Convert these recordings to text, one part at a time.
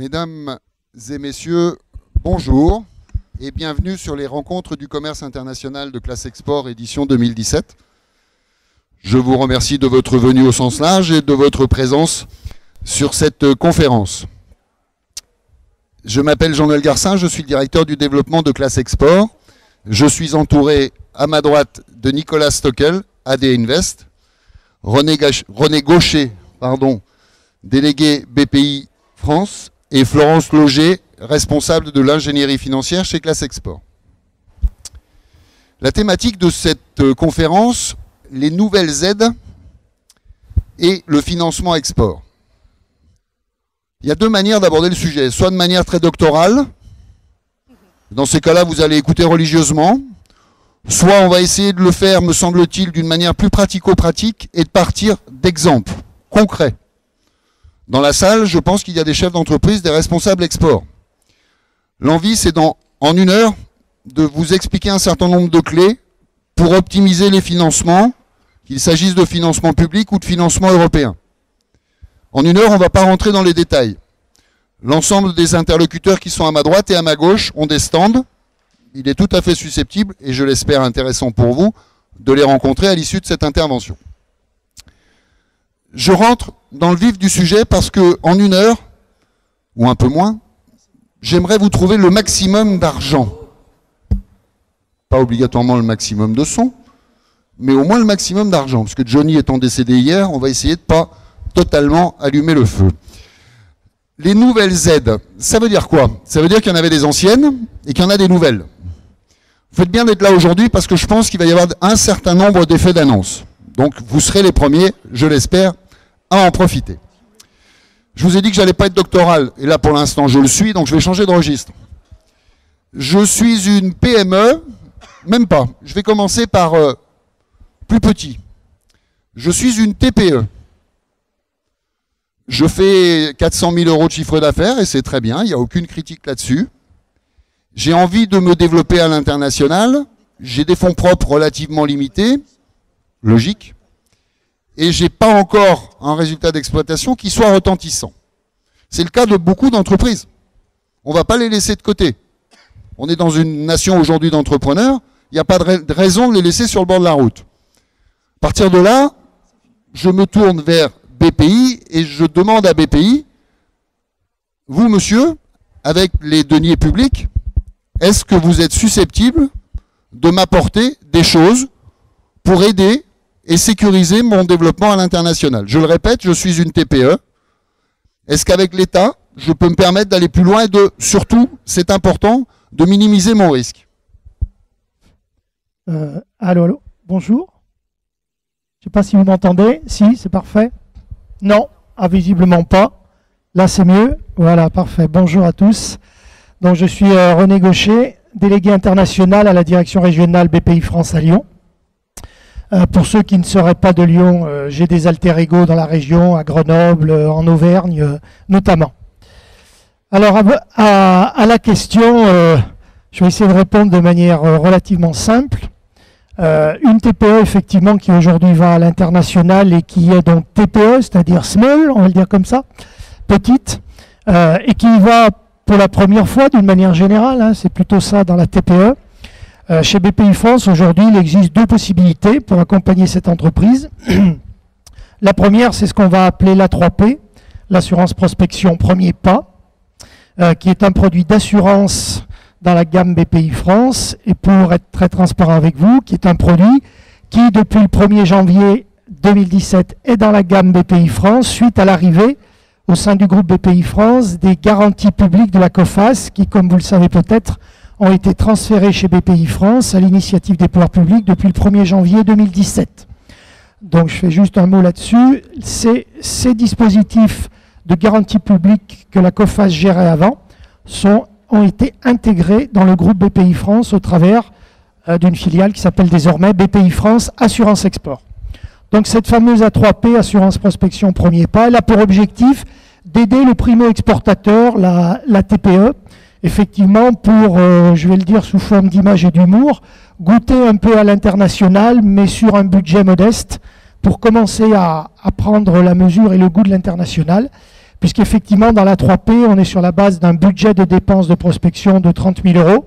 Mesdames et messieurs, bonjour et bienvenue sur les rencontres du commerce international de Classe Export édition 2017. Je vous remercie de votre venue au sens large et de votre présence sur cette conférence. Je m'appelle Jean-Noël Garcin, je suis le directeur du développement de Classe Export. Je suis entouré à ma droite de Nicolas Stockel, AD Invest, René Gaucher, délégué BPI France, et Florence Loger, responsable de l'ingénierie financière chez Classe Export. La thématique de cette conférence, les nouvelles aides et le financement export. Il y a deux manières d'aborder le sujet, soit de manière très doctorale, dans ces cas-là vous allez écouter religieusement, soit on va essayer de le faire, me semble-t-il, d'une manière plus pratico-pratique et de partir d'exemples concrets. Dans la salle, je pense qu'il y a des chefs d'entreprise, des responsables export. L'envie, c'est en une heure de vous expliquer un certain nombre de clés pour optimiser les financements, qu'il s'agisse de financement public ou de financement européen. En une heure, on ne va pas rentrer dans les détails. L'ensemble des interlocuteurs qui sont à ma droite et à ma gauche ont des stands. Il est tout à fait susceptible, et je l'espère intéressant pour vous, de les rencontrer à l'issue de cette intervention. Je rentre dans le vif du sujet parce que en une heure, ou un peu moins, j'aimerais vous trouver le maximum d'argent. Pas obligatoirement le maximum de son, mais au moins le maximum d'argent. Parce que Johnny étant décédé hier, on va essayer de ne pas totalement allumer le feu. Les nouvelles aides, ça veut dire quoi? Ça veut dire qu'il y en avait des anciennes et qu'il y en a des nouvelles. Vous faites bien d'être là aujourd'hui parce que je pense qu'il va y avoir un certain nombre d'effets d'annonce. Donc vous serez les premiers, je l'espère, à en profiter. Je vous ai dit que je n'allais pas être doctoral, et là pour l'instant je le suis, donc je vais changer de registre. Je suis une PME, même pas, je vais commencer par plus petit. Je suis une TPE. Je fais 400 000 € de chiffre d'affaires, et c'est très bien, il n'y a aucune critique là-dessus. J'ai envie de me développer à l'international, j'ai des fonds propres relativement limités, logique, et je n'ai pas encore un résultat d'exploitation qui soit retentissant. C'est le cas de beaucoup d'entreprises. On ne va pas les laisser de côté. On est dans une nation aujourd'hui d'entrepreneurs, il n'y a pas de raison de les laisser sur le bord de la route. À partir de là, je me tourne vers BPI et je demande à BPI, vous monsieur, avec les deniers publics, est-ce que vous êtes susceptible de m'apporter des choses pour aider et sécuriser mon développement à l'international? Je le répète, je suis une TPE. Est-ce qu'avec l'État, je peux me permettre d'aller plus loin et de, surtout, c'est important, de minimiser mon risque? Allô, bonjour. Je ne sais pas si vous m'entendez. Si, c'est parfait. Non, visiblement pas. Là, c'est mieux. Voilà, parfait. Bonjour à tous. Donc, je suis René Gaucher, délégué international à la direction régionale BPI France à Lyon. Pour ceux qui ne seraient pas de Lyon, j'ai des alter ego dans la région, à Grenoble, en Auvergne notamment. Alors à la question, je vais essayer de répondre de manière relativement simple. Une TPE effectivement qui aujourd'hui va à l'international et qui est donc TPE, c'est-à-dire small, on va le dire comme ça, petite, et qui va pour la première fois d'une manière générale, hein, c'est plutôt ça dans la TPE. Chez BPI France, aujourd'hui, il existe deux possibilités pour accompagner cette entreprise. La première, c'est ce qu'on va appeler l'A3P, l'assurance prospection premier pas, qui est un produit d'assurance dans la gamme BPI France, et pour être très transparent avec vous, qui est un produit qui, depuis le 1er janvier 2017, est dans la gamme BPI France, suite à l'arrivée au sein du groupe BPI France des garanties publiques de la COFAS, qui, comme vous le savez peut-être, ont été transférés chez BPI France à l'initiative des pouvoirs publics depuis le 1er janvier 2017. Donc je fais juste un mot là-dessus. Ces dispositifs de garantie publique que la COFAS gérait avant ont été intégrés dans le groupe BPI France au travers d'une filiale qui s'appelle désormais BPI France Assurance Export. Donc cette fameuse A3P, Assurance Prospection Premier Pas, elle a pour objectif d'aider le primo-exportateur, la TPE, effectivement pour, je vais le dire sous forme d'image et d'humour, goûter un peu à l'international, mais sur un budget modeste, pour commencer à prendre la mesure et le goût de l'international, puisqu'effectivement, dans la 3P, on est sur la base d'un budget de dépenses de prospection de 30 000 €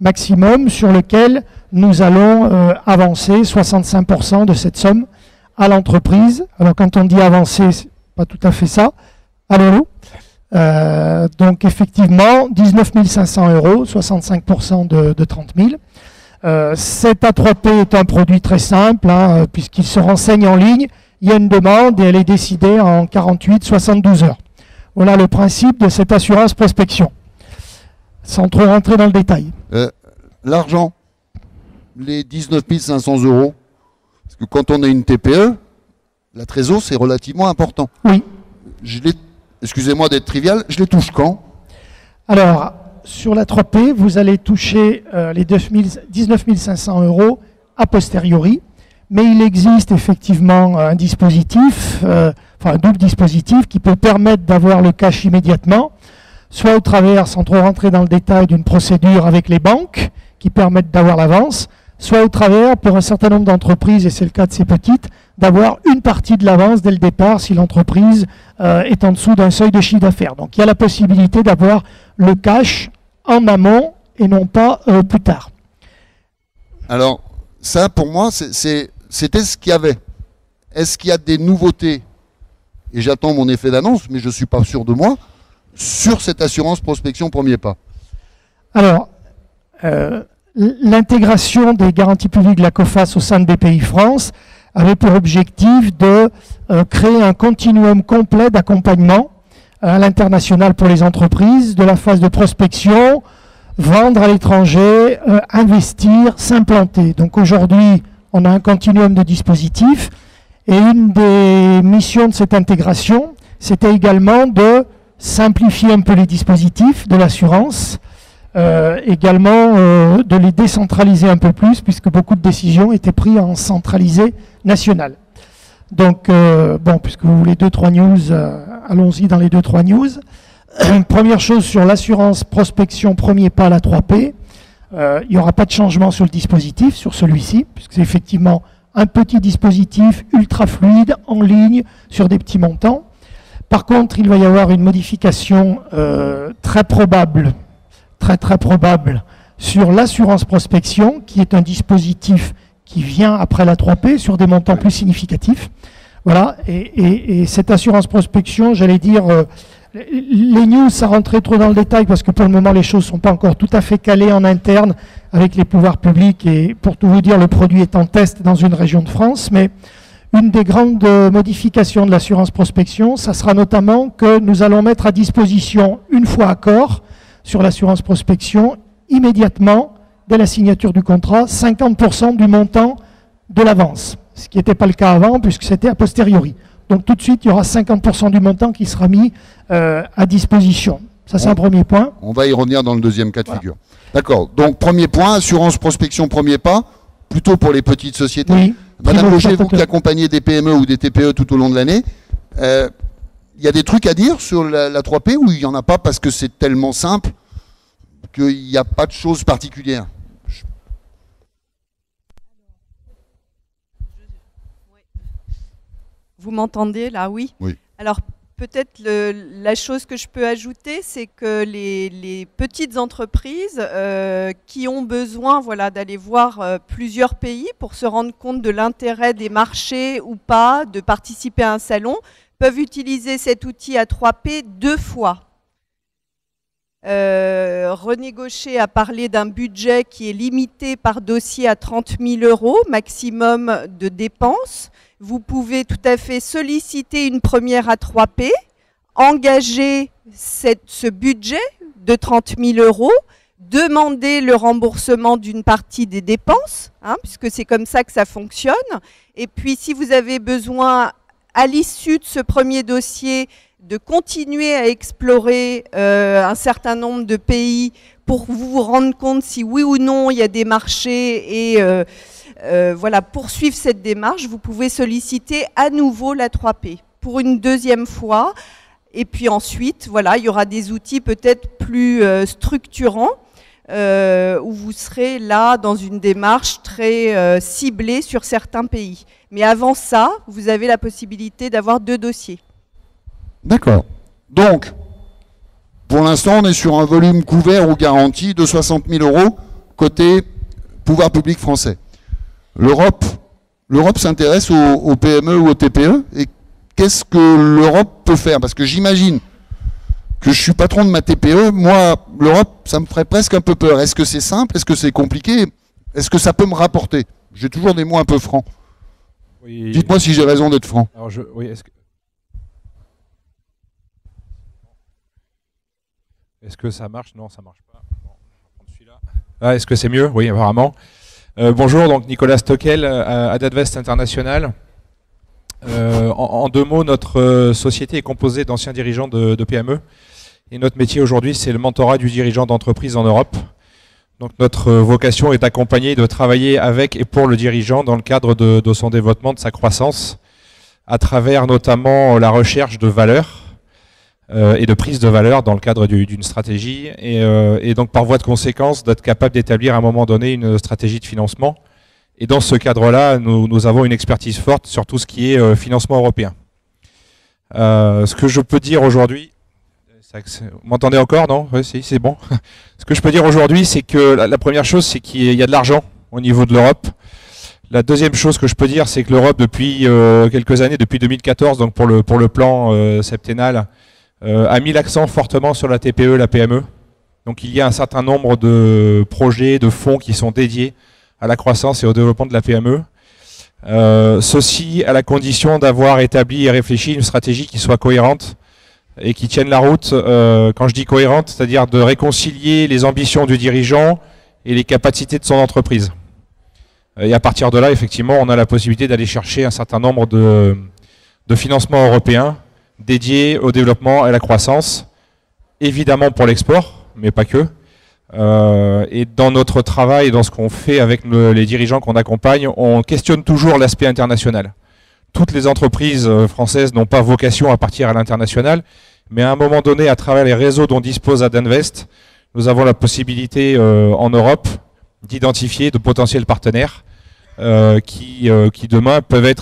maximum, sur lequel nous allons avancer 65% de cette somme à l'entreprise. Alors, quand on dit avancer, c'est pas tout à fait ça. Allô? Donc, effectivement, 19 500 €, 65% de 30 000. Cet A3P est un produit très simple, hein, puisqu'il se renseigne en ligne. Il y a une demande et elle est décidée en 48-72 heures. Voilà le principe de cette assurance prospection, sans trop rentrer dans le détail. L'argent, les 19 500 €, parce que quand on a une TPE, la trésor, c'est relativement important. Oui. Excusez-moi d'être trivial, je les touche quand? Alors, sur la 3P, vous allez toucher les 19 500 € a posteriori, mais il existe effectivement un dispositif, un double dispositif qui peut permettre d'avoir le cash immédiatement, soit au travers, sans trop rentrer dans le détail, d'une procédure avec les banques qui permettent d'avoir l'avance, soit au travers, pour un certain nombre d'entreprises, et c'est le cas de ces petites, d'avoir une partie de l'avance dès le départ si l'entreprise est en dessous d'un seuil de chiffre d'affaires. Donc il y a la possibilité d'avoir le cash en amont et non pas plus tard. Alors, ça, pour moi, c'était ce qu'il y avait. Est-ce qu'il y a des nouveautés? Et j'attends mon effet d'annonce, mais je ne suis pas sûr de moi, sur cette assurance prospection premier pas. Alors, l'intégration des garanties publiques de la COFAS au sein de BPI France avait pour objectif de créer un continuum complet d'accompagnement à l'international pour les entreprises, de la phase de prospection, vendre à l'étranger, investir, s'implanter. Donc aujourd'hui, on a un continuum de dispositifs et une des missions de cette intégration, c'était également de simplifier un peu les dispositifs de l'assurance, également de les décentraliser un peu plus, puisque beaucoup de décisions étaient prises en centralisé national. Donc, bon, puisque vous voulez 2-3 news, allons-y dans les 2-3 news. Première chose sur l'assurance prospection premier pas à la 3P, il n'y aura pas de changement sur le dispositif, sur celui-ci, puisque c'est effectivement un petit dispositif ultra fluide, en ligne, sur des petits montants. Par contre, il va y avoir une modification très probable, très probable, sur l'assurance prospection, qui est un dispositif qui vient après la 3P sur des montants plus significatifs. Voilà, et cette assurance prospection, j'allais dire, les news, ça rentrait trop dans le détail parce que pour le moment, les choses ne sont pas encore tout à fait calées en interne avec les pouvoirs publics. Et pour tout vous dire, le produit est en test dans une région de France. Mais une des grandes modifications de l'assurance prospection, ça sera notamment que nous allons mettre à disposition, une fois accord sur l'assurance prospection, immédiatement, dès la signature du contrat, 50% du montant de l'avance. Ce qui n'était pas le cas avant, puisque c'était a posteriori. Donc tout de suite, il y aura 50% du montant qui sera mis à disposition. Ça, c'est un premier point. On va y revenir dans le deuxième cas de figure. D'accord. Donc premier point, assurance prospection premier pas, plutôt pour les petites sociétés. Oui. Madame Loger, vous qui accompagnez des PME ou des TPE tout au long de l'année, il y a des trucs à dire sur la 3P ou il n'y en a pas parce que c'est tellement simple qu'il n'y a pas de choses particulières? Vous m'entendez là? Oui. Oui. Alors peut-être la chose que je peux ajouter, c'est que les petites entreprises qui ont besoin, voilà, d'aller voir plusieurs pays pour se rendre compte de l'intérêt des marchés ou pas, de participer à un salon, peuvent utiliser cet outil A3P 2 fois. René Gaucher a parlé d'un budget qui est limité par dossier à 30 000 € maximum de dépenses. Vous pouvez tout à fait solliciter une première A3P, engager ce budget de 30 000 €, demander le remboursement d'une partie des dépenses, hein, puisque c'est comme ça que ça fonctionne. Et puis si vous avez besoin, à l'issue de ce premier dossier, de continuer à explorer un certain nombre de pays pour vous rendre compte si oui ou non il y a des marchés et voilà, poursuivre cette démarche, vous pouvez solliciter à nouveau la 3P pour une deuxième fois. Et puis ensuite, voilà, il y aura des outils peut-être plus structurants où vous serez là dans une démarche très ciblée sur certains pays. Mais avant ça, vous avez la possibilité d'avoir 2 dossiers. D'accord. Donc, pour l'instant, on est sur un volume couvert ou garanti de 60 000 € côté pouvoir public français. L'Europe s'intéresse aux PME ou aux TPE, et qu'est-ce que l'Europe peut faire? Parce que j'imagine que je suis patron de ma TPE, moi, l'Europe, ça me ferait presque un peu peur. Est-ce que c'est simple? Est-ce que c'est compliqué? Est-ce que ça peut me rapporter? J'ai toujours des mots un peu francs. Oui. Dites-moi si j'ai raison d'être franc. Alors oui, est-ce que ça marche? Non, ça marche pas. Bon, celui-là. Ah, est-ce que c'est mieux? Oui, apparemment. Bonjour, donc Nicolas Stockel, à Advest International. En deux mots, notre société est composée d'anciens dirigeants de PME. Et notre métier aujourd'hui, c'est le mentorat du dirigeant d'entreprise en Europe. Donc notre vocation est d'accompagner, de travailler avec et pour le dirigeant dans le cadre de son développement, de sa croissance, à travers notamment la recherche de valeur et de prise de valeur dans le cadre d'une stratégie. Et donc par voie de conséquence, d'être capable d'établir à un moment donné une stratégie de financement. Et dans ce cadre-là, nous avons une expertise forte sur tout ce qui est financement européen. Ce que je peux dire aujourd'hui... Vous m'entendez encore, non? Oui, si, c'est bon. Ce que je peux dire aujourd'hui, c'est que la première chose, c'est qu'il y a de l'argent au niveau de l'Europe. La deuxième chose que je peux dire, c'est que l'Europe, depuis quelques années, depuis 2014, donc pour le plan septennal, a mis l'accent fortement sur la TPE, la PME. Donc il y a un certain nombre de projets, de fonds qui sont dédiés à la croissance et au développement de la PME. Ceci à la condition d'avoir établi et réfléchi une stratégie qui soit cohérente et qui tienne la route. Quand je dis cohérente, c'est-à-dire de réconcilier les ambitions du dirigeant et les capacités de son entreprise. Et à partir de là, effectivement, on a la possibilité d'aller chercher un certain nombre de financements européens dédiés au développement et à la croissance, évidemment pour l'export, mais pas que. Et dans notre travail, dans ce qu'on fait avec les dirigeants qu'on accompagne, on questionne toujours l'aspect international. Toutes les entreprises françaises n'ont pas vocation à partir à l'international, mais à un moment donné, à travers les réseaux dont dispose Adinvest, nous avons la possibilité en Europe d'identifier de potentiels partenaires qui demain peuvent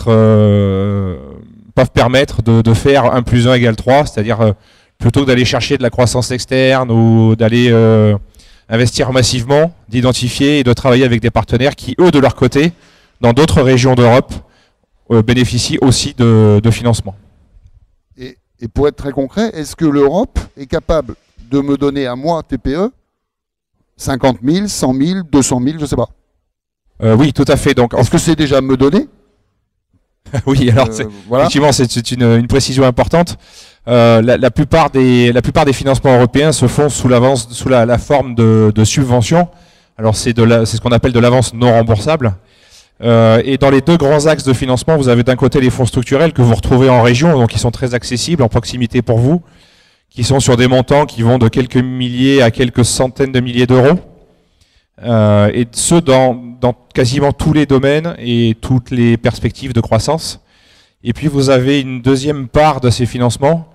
permettre de faire 1 + 1 = 3, c'est-à-dire plutôt que d'aller chercher de la croissance externe ou d'aller investir massivement, d'identifier et de travailler avec des partenaires qui, eux, de leur côté, dans d'autres régions d'Europe, bénéficient aussi de financement. Et pour être très concret, est-ce que l'Europe est capable de me donner à moi, TPE, 50 000, 100 000, 200 000, je ne sais pas? Oui, tout à fait. Est-ce que c'est déjà me donner? Oui, alors voilà. Effectivement, c'est une précision importante. La plupart des financements européens se font sous la forme de subventions. Alors c'est ce qu'on appelle de l'avance non remboursable. Et dans les deux grands axes de financement, vous avez d'un côté les fonds structurels que vous retrouvez en région, donc qui sont très accessibles, en proximité pour vous, qui sont sur des montants qui vont de quelques milliers à quelques centaines de milliers d'euros. Et ce, dans quasiment tous les domaines et toutes les perspectives de croissance. Et puis vous avez une deuxième part de ces financements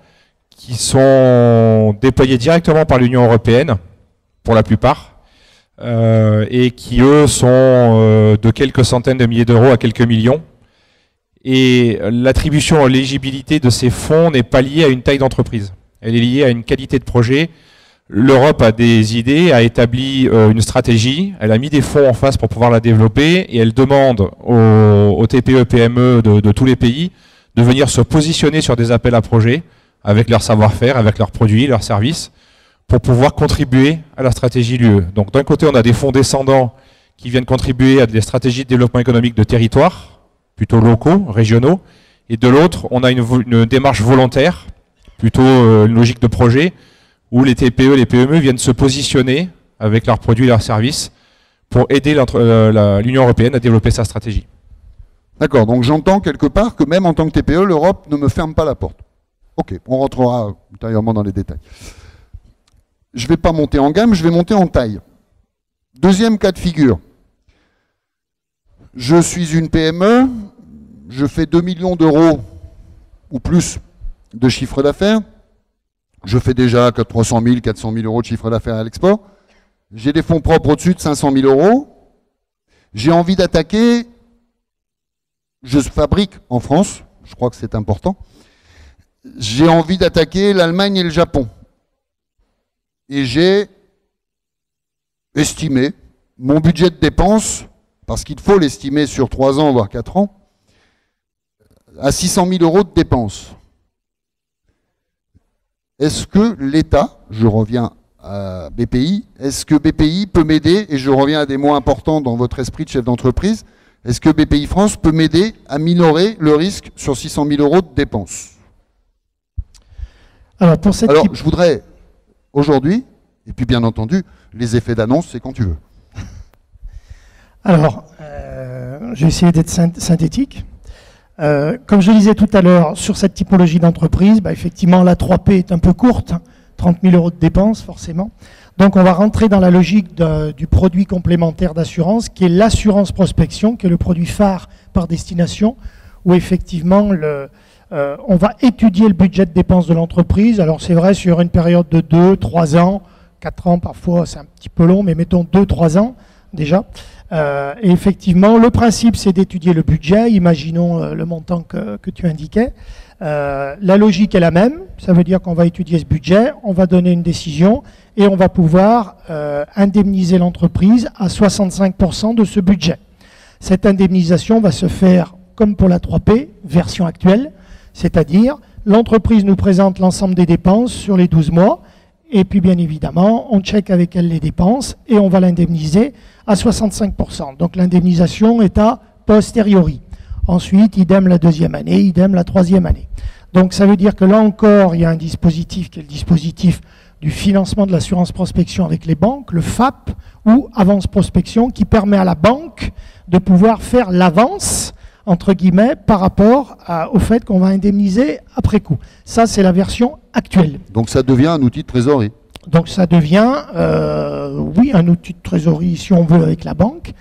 qui sont déployés directement par l'Union européenne, pour la plupart, et qui, eux, sont de quelques centaines de milliers d'euros à quelques millions. Et l'attribution à l'éligibilité de ces fonds n'est pas liée à une taille d'entreprise. Elle est liée à une qualité de projet. L'Europe a des idées, a établi une stratégie, elle a mis des fonds en face pour pouvoir la développer, et elle demande aux TPE, PME de tous les pays de venir se positionner sur des appels à projets avec leur savoir-faire, avec leurs produits, leurs services, pour pouvoir contribuer à la stratégie de l'UE. Donc d'un côté, on a des fonds descendants qui viennent contribuer à des stratégies de développement économique de territoire, plutôt locaux, régionaux, et de l'autre, on a une démarche volontaire, plutôt une logique de projet, où les TPE, les PME viennent se positionner avec leurs produits et leurs services pour aider l'Union européenne à développer sa stratégie. D'accord, donc j'entends quelque part que même en tant que TPE, l'Europe ne me ferme pas la porte. Ok, on rentrera ultérieurement dans les détails. Je ne vais pas monter en gamme, je vais monter en taille. Deuxième cas de figure. Je suis une PME, je fais 2 millions d'euros ou plus de chiffre d'affaires. Je fais déjà 300 000, 400 000 euros de chiffre d'affaires à l'export. J'ai des fonds propres au-dessus de 500 000 euros. J'ai envie d'attaquer. Je fabrique en France, je crois que c'est important. j'ai envie d'attaquer l'Allemagne et le Japon. Et j'ai estimé mon budget de dépenses, parce qu'il faut l'estimer sur 3 ans, voire 4 ans, à 600 000 € de dépenses. Est-ce que l'État, je reviens à BPI, est-ce que BPI peut m'aider, et je reviens à des mots importants dans votre esprit de chef d'entreprise, est-ce que BPI France peut m'aider à minorer le risque sur 600 000 € de dépenses? Alors, je voudrais, aujourd'hui, et puis bien entendu, les effets d'annonce, c'est quand tu veux. Alors, je vais essayer d'être synthétique. Comme je le disais tout à l'heure, sur cette typologie d'entreprise, effectivement, la 3P est un peu courte, 30 000 € de dépenses, forcément. Donc, on va rentrer dans la logique du produit complémentaire d'assurance, qui est l'assurance prospection, qui est le produit phare par destination, où effectivement, on va étudier le budget de dépenses de l'entreprise. Alors, c'est vrai, sur une période de 2, 3 ans, 4 ans, parfois, c'est un petit peu long, mais mettons 2, 3 ans, déjà. Et effectivement, le principe, c'est d'étudier le budget. Imaginons le montant que tu indiquais. La logique est la même. Ça veut dire qu'on va étudier ce budget, on va donner une décision et on va pouvoir indemniser l'entreprise à 65% de ce budget. Cette indemnisation va se faire comme pour la 3P, version actuelle, c'est-à-dire l'entreprise nous présente l'ensemble des dépenses sur les 12 mois et puis bien évidemment, on check avec elle les dépenses et on va l'indemniser à 65%. Donc l'indemnisation est à posteriori. Ensuite, idem la 2e année, idem la 3e année. Donc ça veut dire que là encore, il y a un dispositif qui est le dispositif du financement de l'assurance prospection avec les banques, le FAP, ou avance prospection, qui permet à la banque de pouvoir faire l'avance, entre guillemets, par rapport au fait qu'on va indemniser après coup. Ça, c'est la version actuelle. Donc ça devient un outil de trésorerie. Donc ça devient, oui, un outil de trésorerie, si on veut, avec la banque.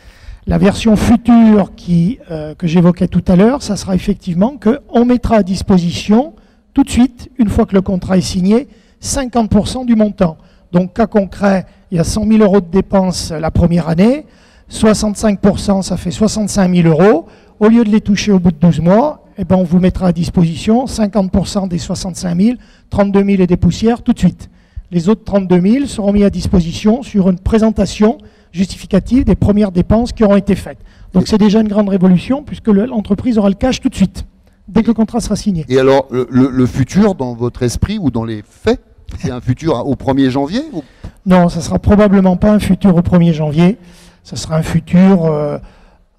La version future que j'évoquais tout à l'heure, ça sera effectivement qu'on mettra à disposition, tout de suite, une fois que le contrat est signé, 50% du montant. Donc, cas concret, il y a 100 000 € de dépenses la première année, 65%, ça fait 65 000 €. Au lieu de les toucher au bout de 12 mois, eh ben, on vous mettra à disposition 50% des 65 000, 32 000 et des poussières tout de suite. Les autres 32 000 seront mis à disposition sur une présentation justificative des premières dépenses qui auront été faites. Donc c'est déjà une grande révolution puisque l'entreprise aura le cash tout de suite, dès que le contrat sera signé. Et alors, le futur dans votre esprit ou dans les faits, c'est un futur au 1er janvier ou... Non, ça ne sera probablement pas un futur au 1er janvier. Ça sera un futur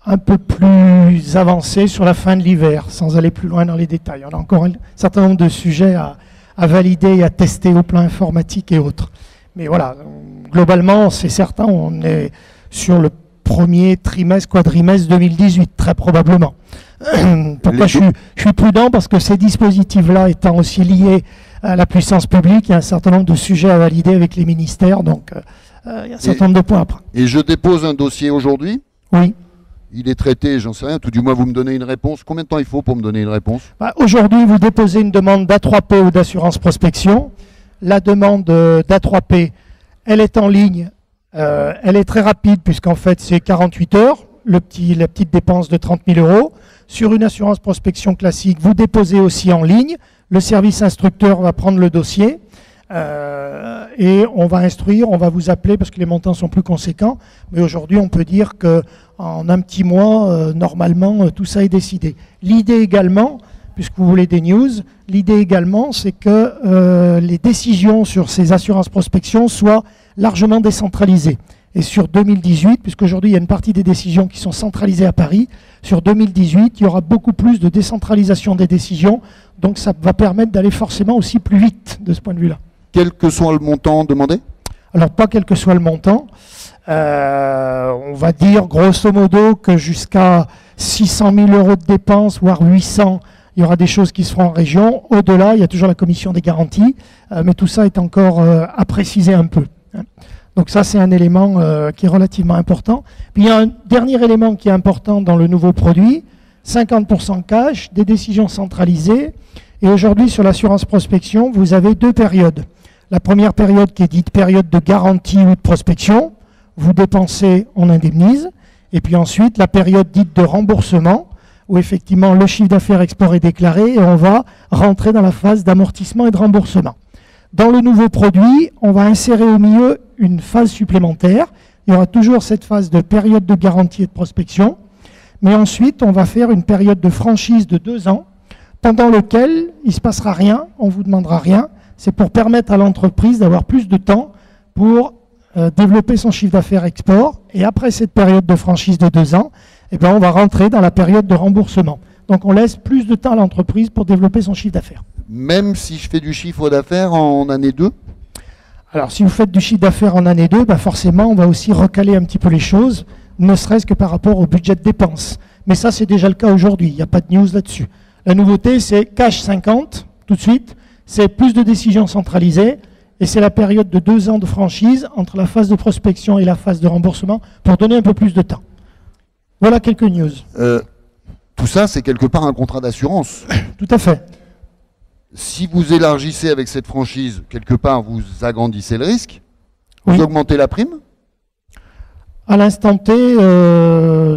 un peu plus avancé sur la fin de l'hiver, sans aller plus loin dans les détails. On a encore un certain nombre de sujets à valider et à tester au plan informatique et autres. Mais voilà, globalement, c'est certain, on est sur le premier trimestre, quadrimestre 2018, très probablement. Pourquoi je suis prudent? Parce que ces dispositifs-là étant aussi liés à la puissance publique, il y a un certain nombre de sujets à valider avec les ministères, donc il y a un certain nombre de points à prendre. Et je dépose un dossier aujourd'hui? Oui. Il est traité, j'en sais rien, tout du moins vous me donnez une réponse. Combien de temps il faut pour me donner une réponse? Aujourd'hui, vous déposez une demande d'A3P ou d'assurance prospection. La demande d'A3P, elle est en ligne, elle est très rapide puisqu'en fait c'est 48 heures, la petite dépense de 30 000 €. Sur une assurance prospection classique, vous déposez aussi en ligne, le service instructeur va prendre le dossier et on va instruire, on va vous appeler parce que les montants sont plus conséquents, mais aujourd'hui on peut dire qu'en un petit mois, normalement tout ça est décidé. L'idée également, puisque vous voulez des news, l'idée également, c'est que les décisions sur ces assurances prospection soient largement décentralisées. Et sur 2018, puisqu'aujourd'hui il y a une partie des décisions qui sont centralisées à Paris, sur 2018, il y aura beaucoup plus de décentralisation des décisions, donc ça va permettre d'aller forcément aussi plus vite de ce point de vue-là. Quel que soit le montant demandé? Alors pas quel que soit le montant, on va dire grosso modo que jusqu'à 600 000 € de dépenses, voire 800, il y aura des choses qui se feront en région. Au-delà, il y a toujours la commission des garanties, mais tout ça est encore à préciser un peu. Donc ça, c'est un élément qui est relativement important. Puis il y a un dernier élément qui est important dans le nouveau produit, 50% cash, des décisions centralisées. Et aujourd'hui, sur l'assurance prospection, vous avez 2 périodes. La première période qui est dite période de garantie ou de prospection, vous dépensez, on indemnise. Et puis ensuite, la période dite de remboursement, où effectivement le chiffre d'affaires export est déclaré et on va rentrer dans la phase d'amortissement et de remboursement. Dans le nouveau produit, on va insérer au milieu une phase supplémentaire. Il y aura toujours cette phase de période de garantie et de prospection, mais ensuite on va faire une période de franchise de 2 ans, pendant lequel il ne se passera rien, on ne vous demandera rien. C'est pour permettre à l'entreprise d'avoir plus de temps pour développer son chiffre d'affaires export. Et après cette période de franchise de 2 ans, eh bien, on va rentrer dans la période de remboursement. Donc on laisse plus de temps à l'entreprise pour développer son chiffre d'affaires. Même si je fais du chiffre d'affaires en année 2? Alors si vous faites du chiffre d'affaires en année 2, bah forcément on va aussi recaler un petit peu les choses, ne serait-ce que par rapport au budget de dépenses. Mais ça c'est déjà le cas aujourd'hui, il n'y a pas de news là-dessus. La nouveauté c'est cash 50, tout de suite, c'est plus de décisions centralisées, et c'est la période de 2 ans de franchise entre la phase de prospection et la phase de remboursement pour donner un peu plus de temps. Voilà quelques news. Tout ça, c'est quelque part un contrat d'assurance. Tout à fait. Si vous élargissez avec cette franchise, quelque part, vous agrandissez le risque, vous Oui. augmentez la prime. À l'instant T,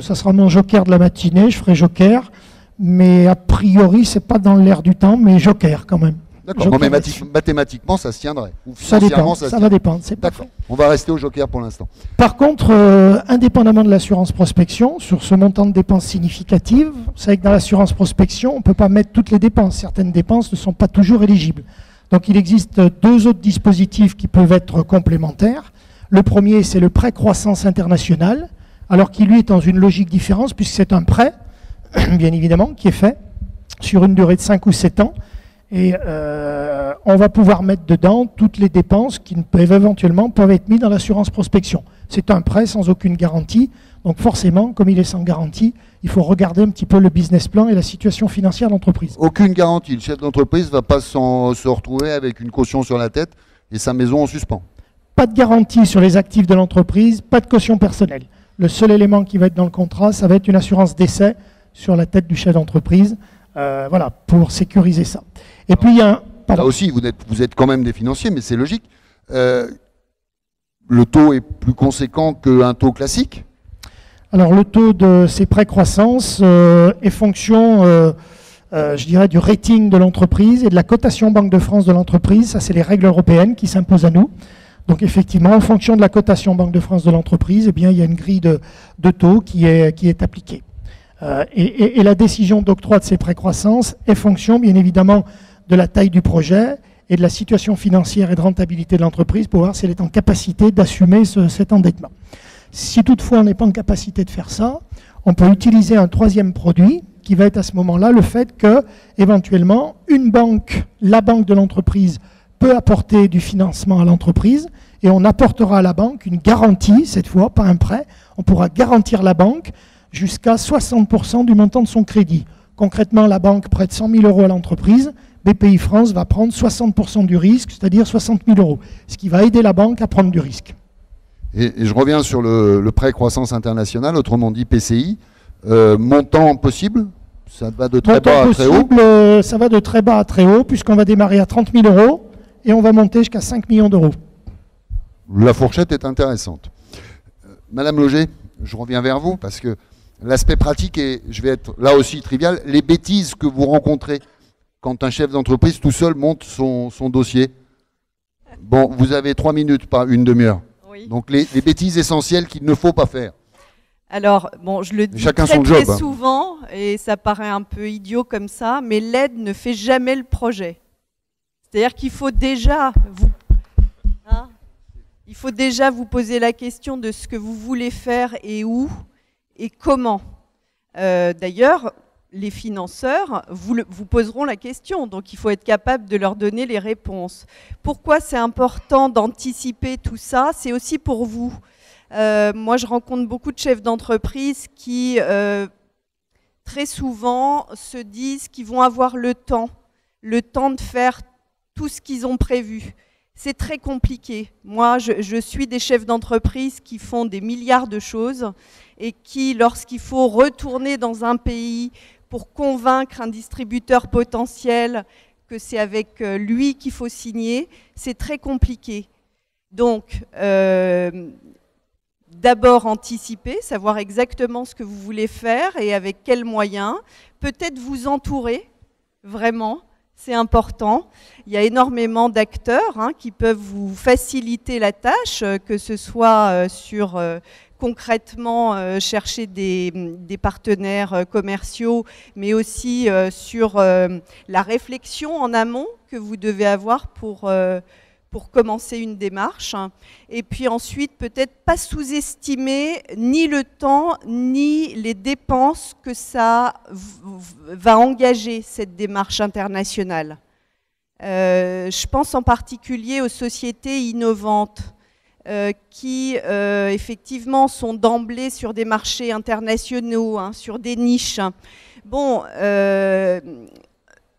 ça sera mon joker de la matinée, je ferai joker, mais a priori, c'est pas dans l'air du temps, mais joker quand même. D'accord, bon, mais mathématiquement, ça se tiendrait. Ou Ça dépend, financièrement, ça va dépendre. C'est pas D'accord, on va rester au joker pour l'instant. Par contre, indépendamment de l'assurance prospection, sur ce montant de dépenses significatives, vous savez que dans l'assurance prospection, on ne peut pas mettre toutes les dépenses. Certaines dépenses ne sont pas toujours éligibles. Donc il existe 2 autres dispositifs qui peuvent être complémentaires. Le premier, c'est le prêt croissance international, alors qu'il lui est dans une logique différente, puisque c'est un prêt, bien évidemment, qui est fait sur une durée de 5 ou 7 ans. Et on va pouvoir mettre dedans toutes les dépenses qui peuvent éventuellement être mises dans l'assurance prospection. C'est un prêt sans aucune garantie, donc forcément, comme il est sans garantie, il faut regarder un petit peu le business plan et la situation financière de l'entreprise. Aucune garantie, le chef d'entreprise ne va pas se retrouver avec une caution sur la tête et sa maison en suspens. Pas de garantie sur les actifs de l'entreprise, pas de caution personnelle. Le seul élément qui va être dans le contrat, ça va être une assurance décès sur la tête du chef d'entreprise, voilà, pour sécuriser ça. Et puis il y a un... Là aussi, vous êtes quand même des financiers, mais c'est logique. Le taux est plus conséquent qu'un taux classique? Alors le taux de ces prêts croissance est fonction, je dirais, du rating de l'entreprise et de la cotation Banque de France de l'entreprise. Ça, c'est les règles européennes qui s'imposent à nous. Donc effectivement, en fonction de la cotation Banque de France de l'entreprise, eh bien, il y a une grille de taux qui est appliquée. Et la décision d'octroi de ces prêts croissance est fonction, bien évidemment, de la taille du projet et de la situation financière et de rentabilité de l'entreprise pour voir si elle est en capacité d'assumer cet endettement. Si toutefois on n'est pas en capacité de faire ça, on peut utiliser un 3e produit qui va être à ce moment-là le fait que, éventuellement, une banque, la banque de l'entreprise, peut apporter du financement à l'entreprise et on apportera à la banque une garantie, cette fois, pas un prêt. On pourra garantir la banque jusqu'à 60% du montant de son crédit. Concrètement, la banque prête 100 000 € à l'entreprise, BPI France va prendre 60% du risque, c'est-à-dire 60 000 €, ce qui va aider la banque à prendre du risque. Et je reviens sur le prêt croissance international, autrement dit PCI. Montant possible? Ça va de très bas à très haut? Ça va de très bas à très haut, puisqu'on va démarrer à 30 000 € et on va monter jusqu'à 5 millions d'euros. La fourchette est intéressante. Madame Loger, je reviens vers vous, parce que l'aspect pratique, et je vais être là aussi trivial, les bêtises que vous rencontrez quand un chef d'entreprise tout seul monte son dossier. Bon, vous avez 3 minutes, pas une demi-heure. Oui. Donc les bêtises essentielles qu'il ne faut pas faire. Alors, bon, je le dis très souvent, et ça paraît un peu idiot comme ça, mais l'aide ne fait jamais le projet. C'est-à-dire qu'il faut déjà vous poser la question de ce que vous voulez faire et où et comment. D'ailleurs, les financeurs vous poseront la question, donc il faut être capable de leur donner les réponses. Pourquoi c'est important d'anticiper tout ça? C'est aussi pour vous. Moi, je rencontre beaucoup de chefs d'entreprise qui, très souvent, se disent qu'ils vont avoir le temps de faire tout ce qu'ils ont prévu. C'est très compliqué. Moi, je suis des chefs d'entreprise qui font des milliards de choses et qui, lorsqu'il faut retourner dans un pays pour convaincre un distributeur potentiel que c'est avec lui qu'il faut signer, c'est très compliqué. Donc, d'abord anticiper, savoir exactement ce que vous voulez faire et avec quels moyens. Peut-être vous entourer, vraiment, c'est important. Il y a énormément d'acteurs qui peuvent vous faciliter la tâche, que ce soit sur concrètement chercher des partenaires commerciaux, mais aussi sur la réflexion en amont que vous devez avoir pour commencer une démarche. Et puis ensuite, peut-être pas sous-estimer ni le temps, ni les dépenses que ça va engager, cette démarche internationale. Je pense en particulier aux sociétés innovantes qui, effectivement, sont d'emblée sur des marchés internationaux, sur des niches. Bon,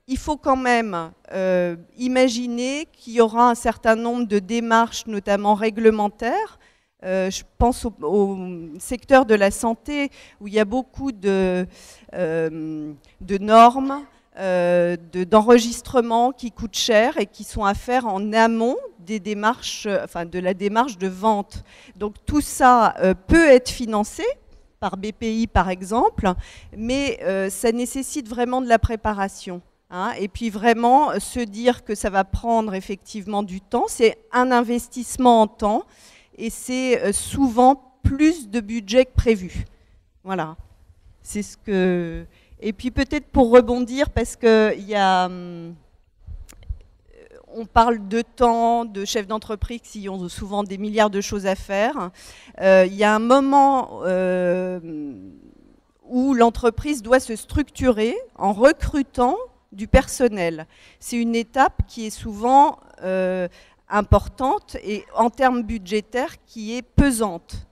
il faut quand même imaginer qu'il y aura un certain nombre de démarches, notamment réglementaires. Je pense au secteur de la santé, où il y a beaucoup de normes, d'enregistrements qui coûtent cher et qui sont à faire en amont des démarches, de la démarche de vente. Donc tout ça peut être financé par BPI par exemple, mais ça nécessite vraiment de la préparation. Et puis vraiment se dire que ça va prendre effectivement du temps, c'est un investissement en temps et c'est souvent plus de budget que prévu. Voilà, c'est ce que... Et puis peut-être pour rebondir, parce que on parle de temps, de chefs d'entreprise qui ont souvent des milliards de choses à faire. Il y a un moment où l'entreprise doit se structurer en recrutant du personnel. C'est une étape qui est souvent importante et en termes budgétaires qui est pesante,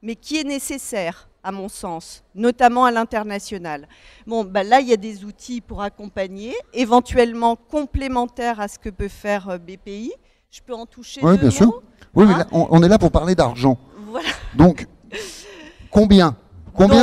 mais qui est nécessaire à mon sens, notamment à l'international. Bon, là, il y a des outils pour accompagner, éventuellement complémentaires à ce que peut faire BPI. Je peux en toucher deux mots ? Oui, bien sûr. Oui, mais là, on est là pour parler d'argent. Voilà. Donc, combien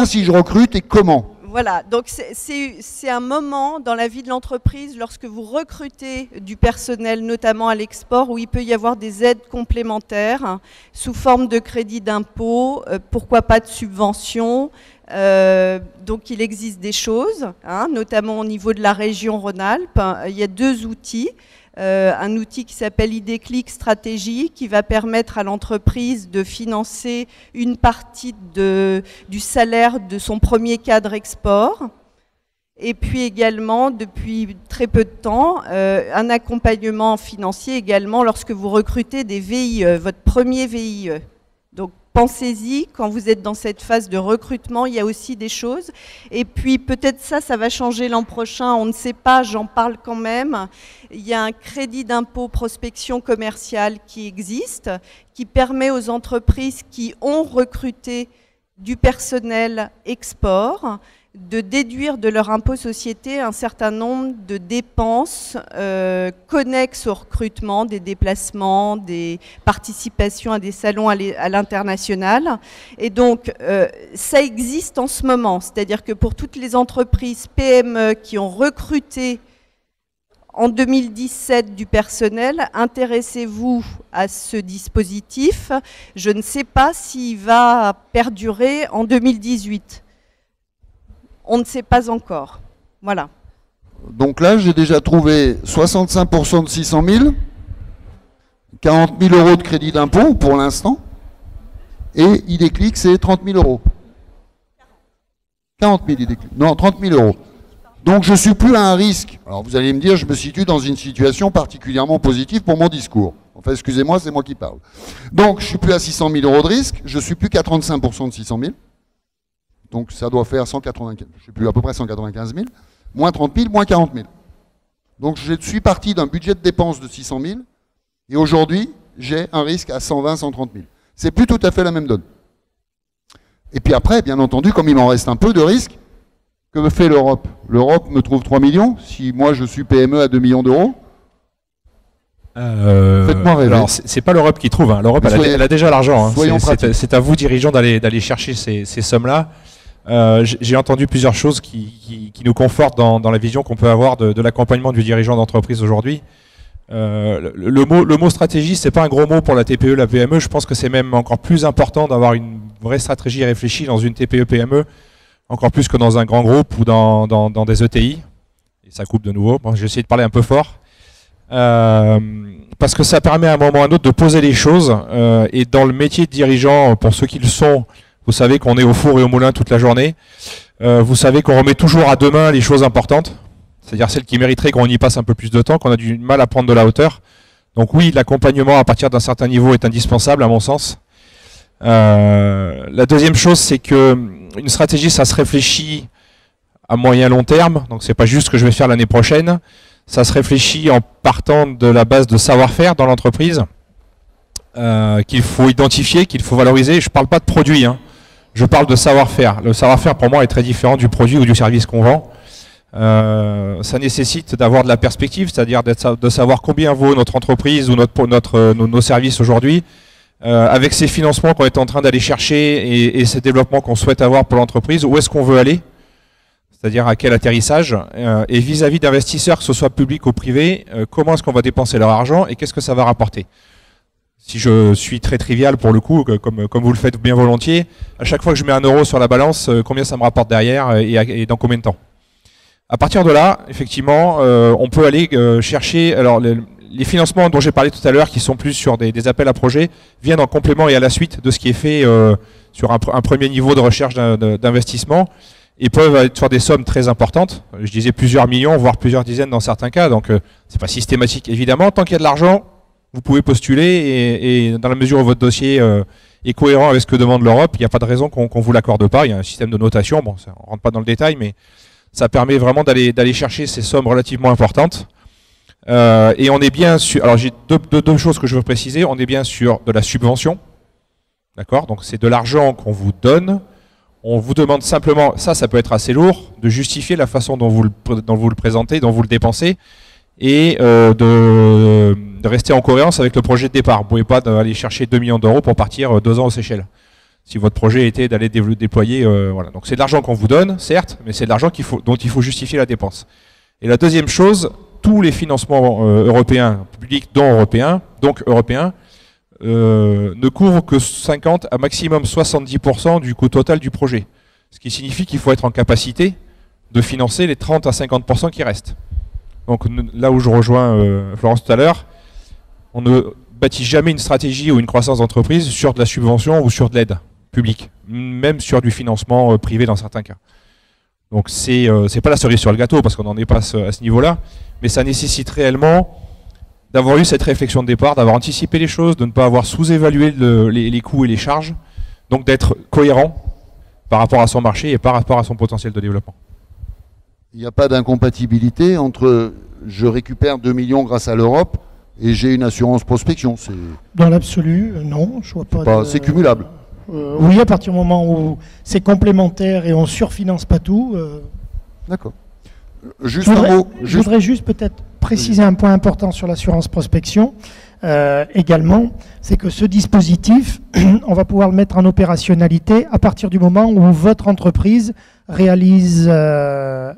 si je recrute et comment ? Voilà, donc c'est un moment dans la vie de l'entreprise, lorsque vous recrutez du personnel, notamment à l'export, où il peut y avoir des aides complémentaires sous forme de crédit d'impôt, pourquoi pas de subventions. Donc il existe des choses, notamment au niveau de la région Rhône-Alpes. Il y a deux outils. Un outil qui s'appelle IDClick Stratégie, qui va permettre à l'entreprise de financer une partie du salaire de son premier cadre export. Et puis également, depuis très peu de temps, un accompagnement financier également lorsque vous recrutez des VIE, votre premier VIE. Donc pensez-y, quand vous êtes dans cette phase de recrutement, il y a aussi des choses. Et puis peut-être ça va changer l'an prochain, on ne sait pas, j'en parle quand même. Il y a un crédit d'impôt prospection commerciale qui existe, qui permet aux entreprises qui ont recruté du personnel export de déduire de leur impôt société un certain nombre de dépenses connexes au recrutement, des déplacements, des participations à des salons à l'international. Et donc, ça existe en ce moment. C'est-à-dire que pour toutes les entreprises PME qui ont recruté en 2017 du personnel, intéressez-vous à ce dispositif. Je ne sais pas s'il va perdurer en 2018. On ne sait pas encore. Voilà. Donc là, j'ai déjà trouvé 65% de 600 000, 40 000 euros de crédit d'impôt pour l'instant, et IDClick, c'est 30 000 euros. 40 000 IDClick. Non, 30 000 euros. Donc je ne suis plus à un risque. Alors vous allez me dire, je me situe dans une situation particulièrement positive pour mon discours. Enfin, excusez-moi, c'est moi qui parle. Donc je ne suis plus à 600 000 euros de risque, je ne suis plus qu'à 35% de 600 000. Donc ça doit faire 195, je ne sais plus, à peu près 195 000, moins 30 000, moins 40 000. Donc je suis parti d'un budget de dépenses de 600 000, et aujourd'hui, j'ai un risque à 120, 130 000. C'est plus tout à fait la même donne. Et puis après, bien entendu, comme il m'en reste un peu de risque, que me fait l'Europe? L'Europe me trouve 3 millions, si moi je suis PME à 2 millions d'euros. Faites-moi rêver. Alors, c'est pas l'Europe qui trouve, l'Europe elle a déjà l'argent. C'est à vous, dirigeants, d'aller chercher ces sommes-là. J'ai entendu plusieurs choses qui nous confortent dans la vision qu'on peut avoir de l'accompagnement du dirigeant d'entreprise aujourd'hui. Le mot stratégie, c'est pas un gros mot pour la TPE, la PME. Je pense que c'est même encore plus important d'avoir une vraie stratégie réfléchie dans une TPE-PME, encore plus que dans un grand groupe ou dans des ETI. Et ça coupe de nouveau. Bon, j'ai essayé de parler un peu fort. Parce que ça permet à un moment ou à un autre de poser les choses. Et dans le métier de dirigeant, pour ceux qui le sont, vous savez qu'on est au four et au moulin toute la journée. Vous savez qu'on remet toujours à demain les choses importantes. C'est-à-dire celles qui mériteraient qu'on y passe un peu plus de temps, qu'on a du mal à prendre de la hauteur. Donc oui, l'accompagnement à partir d'un certain niveau est indispensable à mon sens. La deuxième chose, c'est que une stratégie, ça se réfléchit à moyen long terme. Donc c'est pas juste ce que je vais faire l'année prochaine. Ça se réfléchit en partant de la base de savoir-faire dans l'entreprise, qu'il faut identifier, qu'il faut valoriser. Je parle pas de produit, hein. Je parle de savoir-faire. Le savoir-faire pour moi est très différent du produit ou du service qu'on vend. Ça nécessite d'avoir de la perspective, c'est-à-dire de savoir combien vaut notre entreprise ou nos services aujourd'hui, avec ces financements qu'on est en train d'aller chercher et ces développements qu'on souhaite avoir pour l'entreprise, où est-ce qu'on veut aller, c'est-à-dire à quel atterrissage, et vis-à-vis d'investisseurs, que ce soit public ou privé, comment est-ce qu'on va dépenser leur argent et qu'est-ce que ça va rapporter. Si je suis très trivial pour le coup, comme vous le faites bien volontiers, à chaque fois que je mets un euro sur la balance, combien ça me rapporte derrière et dans combien de temps. À partir de là, effectivement, on peut aller chercher. Alors, les financements dont j'ai parlé tout à l'heure, qui sont plus sur des appels à projets, viennent en complément et à la suite de ce qui est fait sur un premier niveau de recherche d'investissement et peuvent être sur des sommes très importantes. Je disais plusieurs millions, voire plusieurs dizaines dans certains cas. Donc, c'est pas systématique, évidemment. Tant qu'il y a de l'argent, vous pouvez postuler et dans la mesure où votre dossier est cohérent avec ce que demande l'Europe, il n'y a pas de raison qu'on vous l'accorde pas. Il y a un système de notation. Bon, ça, on rentre pas dans le détail, mais ça permet vraiment d'aller chercher ces sommes relativement importantes. Et on est bien sur... Alors j'ai deux choses que je veux préciser. On est bien sur de la subvention. D'accord? Donc c'est de l'argent qu'on vous donne. On vous demande simplement, ça peut être assez lourd, de justifier la façon dont vous le présentez, dont vous le dépensez, et de rester en cohérence avec le projet de départ. Vous ne pouvez pas aller chercher 2 millions d'euros pour partir 2 ans aux Seychelles. Si votre projet était d'aller déployer, voilà. Donc c'est de l'argent qu'on vous donne, certes, mais c'est de l'argent dont il faut justifier la dépense. Et la deuxième chose, tous les financements européens, publics donc européens, ne couvrent que 50 à maximum 70% du coût total du projet. Ce qui signifie qu'il faut être en capacité de financer les 30 à 50% qui restent. Donc là où je rejoins Florence tout à l'heure, on ne bâtit jamais une stratégie ou une croissance d'entreprise sur de la subvention ou sur de l'aide publique, même sur du financement privé dans certains cas. Donc c'est pas la cerise sur le gâteau parce qu'on n'en est pas à ce niveau-là, mais ça nécessite réellement d'avoir eu cette réflexion de départ, d'avoir anticipé les choses, de ne pas avoir sous-évalué les coûts et les charges, donc d'être cohérent par rapport à son marché et par rapport à son potentiel de développement. Il n'y a pas d'incompatibilité entre je récupère 2 millions grâce à l'Europe et j'ai une assurance prospection. Dans l'absolu, non, je vois pas. C'est cumulable. Oui, à partir du moment où c'est complémentaire et on surfinance pas tout. D'accord. Juste un mot. Je voudrais juste peut-être préciser un point important sur l'assurance prospection. Également, c'est que ce dispositif, on va pouvoir le mettre en opérationnalité à partir du moment où votre entreprise réalise à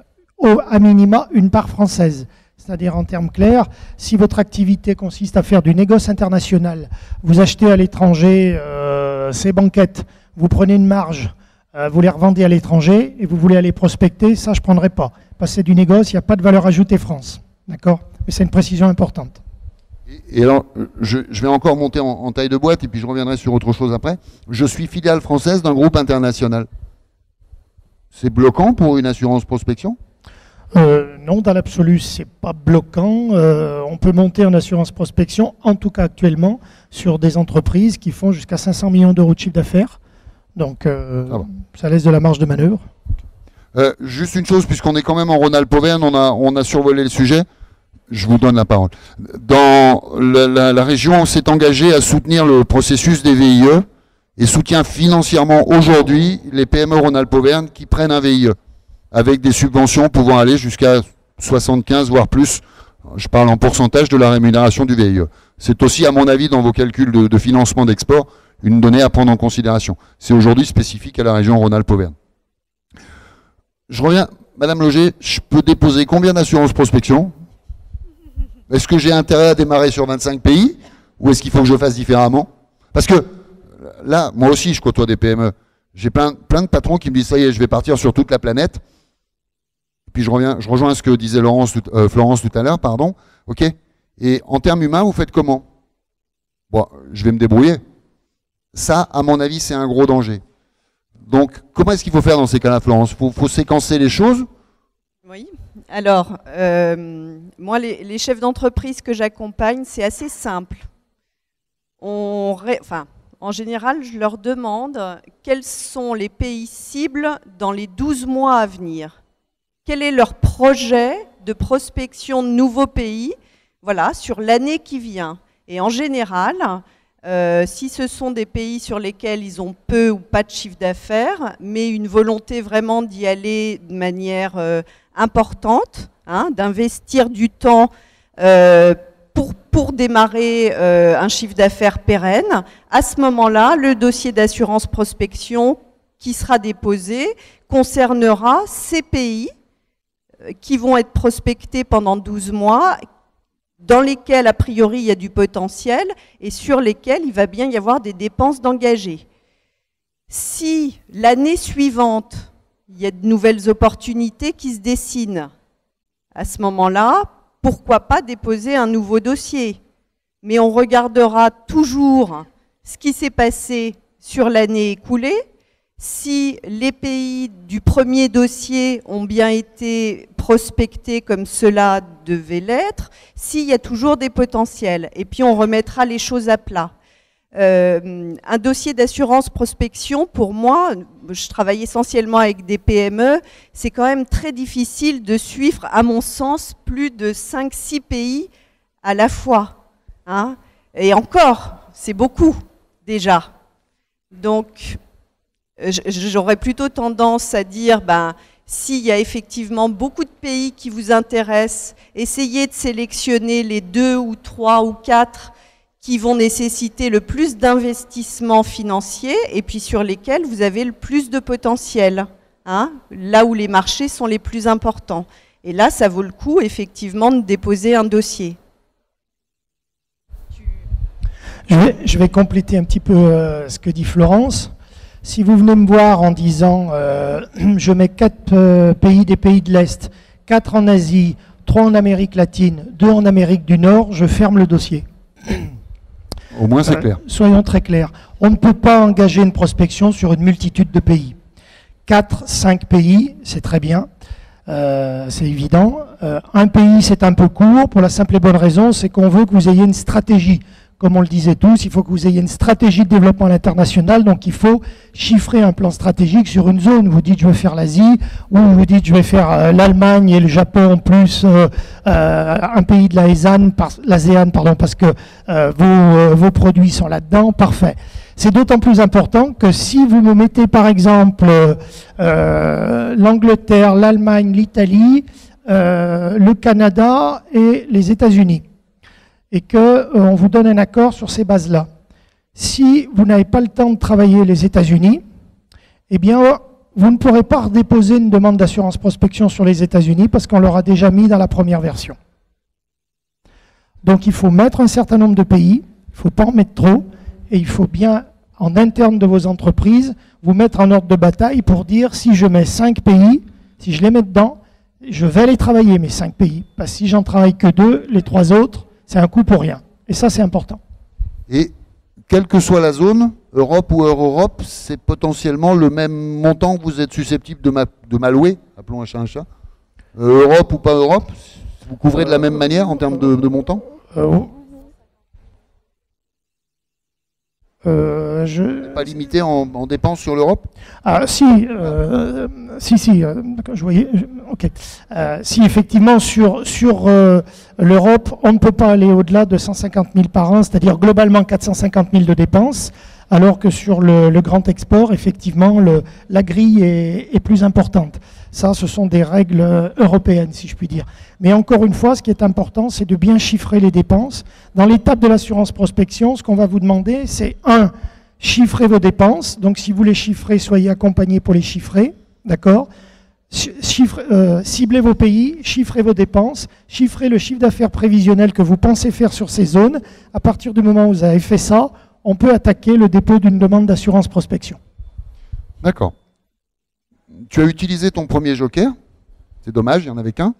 minima une part française. C'est-à-dire en termes clairs, si votre activité consiste à faire du négoce international, vous achetez à l'étranger ces banquettes, vous prenez une marge, vous les revendez à l'étranger et vous voulez aller prospecter, ça je ne prendrai pas. Parce que c'est du négoce, il n'y a pas de valeur ajoutée France. D'accord? Mais c'est une précision importante. Et alors, je vais encore monter en taille de boîte et puis je reviendrai sur autre chose après. Je suis filiale française d'un groupe international. C'est bloquant pour une assurance prospection ? Non, dans l'absolu, c'est pas bloquant. On peut monter en assurance prospection, en tout cas actuellement, sur des entreprises qui font jusqu'à 500 millions d'euros de chiffre d'affaires. Donc, ça laisse de la marge de manœuvre. Juste une chose, puisqu'on est quand même en Rhône-Alpes-Auvergne, on a survolé le sujet. Je vous donne la parole. Dans la région, on s'est engagé à soutenir le processus des VIE et soutient financièrement aujourd'hui les PME Rhône-Alpes-Auvergne qui prennent un VIE, avec des subventions pouvant aller jusqu'à 75 voire plus, je parle en pourcentage de la rémunération du VIE. C'est aussi, à mon avis, dans vos calculs de financement d'export, une donnée à prendre en considération. C'est aujourd'hui spécifique à la région Rhône-Alpes-Auvergne. Je reviens, Madame Loger, je peux déposer combien d'assurance prospection ? Est-ce que j'ai intérêt à démarrer sur 25 pays ou est-ce qu'il faut que je fasse différemment? Parce que là, moi aussi, je côtoie des PME. J'ai plein de patrons qui me disent, ça y est, je vais partir sur toute la planète. Puis je rejoins ce que disait Florence tout à l'heure, pardon. Ok. Et en termes humains, vous faites comment? Bon, je vais me débrouiller. Ça, à mon avis, c'est un gros danger. Donc, comment est-ce qu'il faut faire dans ces cas-là, Florence? Faut séquencer les choses? Oui. Alors, moi, les chefs d'entreprise que j'accompagne, c'est assez simple. En général, je leur demande quels sont les pays cibles dans les 12 mois à venir. Quel est leur projet de prospection de nouveaux pays, voilà, sur l'année qui vient. Et en général, si ce sont des pays sur lesquels ils ont peu ou pas de chiffre d'affaires, mais une volonté vraiment d'y aller de manière importante, hein, d'investir du temps pour démarrer un chiffre d'affaires pérenne, à ce moment-là, le dossier d'assurance prospection qui sera déposé concernera ces pays qui vont être prospectés pendant 12 mois, dans lesquels, a priori, il y a du potentiel et sur lesquels il va bien y avoir des dépenses d'engagés. Si l'année suivante, il y a de nouvelles opportunités qui se dessinent, à ce moment-là, pourquoi pas déposer un nouveau dossier? Mais on regardera toujours ce qui s'est passé sur l'année écoulée. Si les pays du premier dossier ont bien été prospectés comme cela devait l'être, s'il y a toujours des potentiels. Et puis on remettra les choses à plat. Un dossier d'assurance prospection, pour moi, je travaille essentiellement avec des PME, c'est quand même très difficile de suivre, à mon sens, plus de 5-6 pays à la fois. Hein. Et encore, c'est beaucoup déjà. Donc, j'aurais plutôt tendance à dire, s'il y a effectivement beaucoup de pays qui vous intéressent, essayez de sélectionner les 2 ou 3 ou 4 qui vont nécessiter le plus d'investissement financier et puis sur lesquels vous avez le plus de potentiel, hein, là où les marchés sont les plus importants. Et là, ça vaut le coup, effectivement, de déposer un dossier. Je vais compléter un petit peu ce que dit Florence. Si vous venez me voir en disant je mets 4 pays des pays de l'Est, 4 en Asie, 3 en Amérique latine, 2 en Amérique du Nord, je ferme le dossier. Au moins c'est clair. Soyons très clairs. On ne peut pas engager une prospection sur une multitude de pays. 4, 5 pays, c'est très bien, c'est évident. Un pays, c'est un peu court, pour la simple et bonne raison, c'est qu'on veut que vous ayez une stratégie. Comme on le disait tous, il faut que vous ayez une stratégie de développement à l'international, donc il faut chiffrer un plan stratégique sur une zone. Vous dites je vais faire l'Asie, ou vous dites je vais faire l'Allemagne et le Japon plus un pays de l'ASEAN, parce que vos produits sont là-dedans, parfait. C'est d'autant plus important que si vous me mettez par exemple l'Angleterre, l'Allemagne, l'Italie, le Canada et les États-Unis, et qu'on vous donne un accord sur ces bases-là. Si vous n'avez pas le temps de travailler les États-Unis, eh bien, vous ne pourrez pas redéposer une demande d'assurance prospection sur les États-Unis parce qu'on l'aura déjà mis dans la première version. Donc, il faut mettre un certain nombre de pays, il ne faut pas en mettre trop, et il faut bien, en interne de vos entreprises, vous mettre en ordre de bataille pour dire si je mets 5 pays, si je les mets dedans, je vais les travailler, mes 5 pays. Parce que si j'en travaille que 2, les 3 autres, c'est un coût pour rien. Et ça, c'est important. Et quelle que soit la zone, Europe ou hors-Europe, c'est potentiellement le même montant que vous êtes susceptible de m'allouer, appelons un chat un chat. Europe ou pas Europe, vous couvrez de la même manière en termes de montant Pas limité en dépenses sur l'Europe? Si, je voyais, ok. Si effectivement sur l'Europe, on ne peut pas aller au-delà de 150 000 par an, c'est-à-dire globalement 450 000 de dépenses, alors que sur le grand export, effectivement, la grille est plus importante. Ça, ce sont des règles européennes, si je puis dire. Mais encore une fois, ce qui est important, c'est de bien chiffrer les dépenses. Dans l'étape de l'assurance prospection, ce qu'on va vous demander, c'est 1, chiffrer vos dépenses. Donc, si vous les chiffrez, soyez accompagnés pour les chiffrer, d'accord ? Ciblez vos pays, chiffrez vos dépenses, chiffrez le chiffre d'affaires prévisionnel que vous pensez faire sur ces zones. À partir du moment où vous avez fait ça, on peut attaquer le dépôt d'une demande d'assurance prospection. D'accord. Tu as utilisé ton premier joker. C'est dommage, il n'y en avait qu'un.